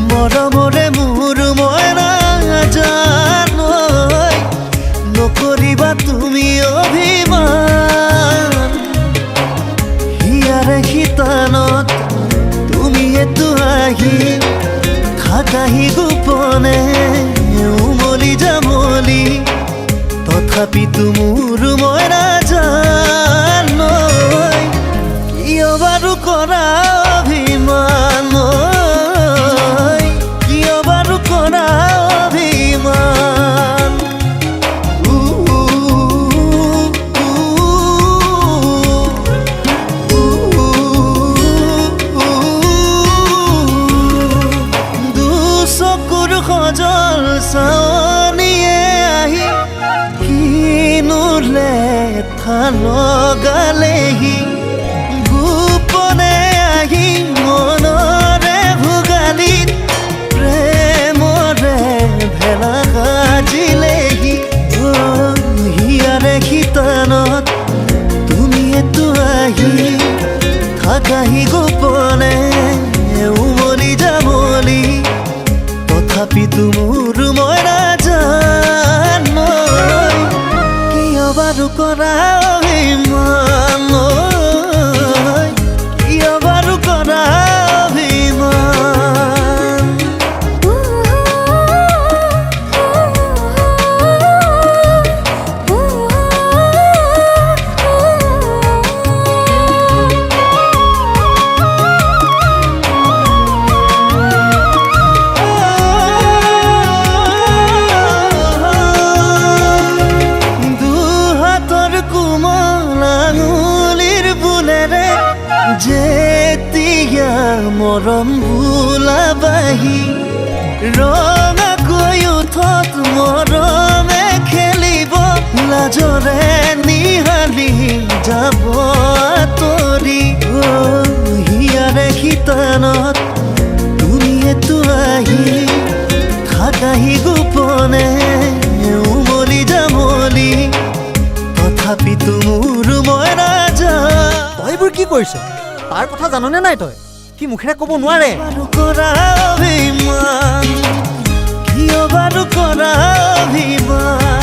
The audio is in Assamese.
মৰমৰে মোৰ ময়না জানৈ নকৰিবা তুমি অভিমান হিয়াৰে শীতানত তুমি এটো আহি থাকাহি গোপনে উমলি জামলি তথাপিতো মোৰ ময়না জানৈ কিয় বাৰু কৰা অভিমান সজল চাৱনিয়ে আহি কিনো লেঠা লগালেহি গোপনে আহি মনৰে ভোগালীত প্ৰেমৰে ভেলা সাজিলেহি হিয়াৰে শীতানত তুমি এটো আহি থাকাহি গোপনে উমলি জামলি তথাপিতো মোৰ ময়না জানৈ কিয় বাৰু কৰা অভিমান কিয় বাৰু কৰা অভিমান যেতিয়া মৰম বোলাবাহি ৰঙাকৈ উঠত মৰমে খেলিব লাজৰে নিহালি যাব আঁতৰি হিয়াৰে শীতানত তুমি এটো আহি থাকাহি গোপনে উমলি জামলি তথাপিতো মোৰ ময়না তই এইবোৰ কি কৰিছ? তাৰ কথা জাননে নাই তই? কি মুখেৰে ক'ব নোৱাৰে? কৰা অভিমান কিয় বাৰু কৰা অভিমান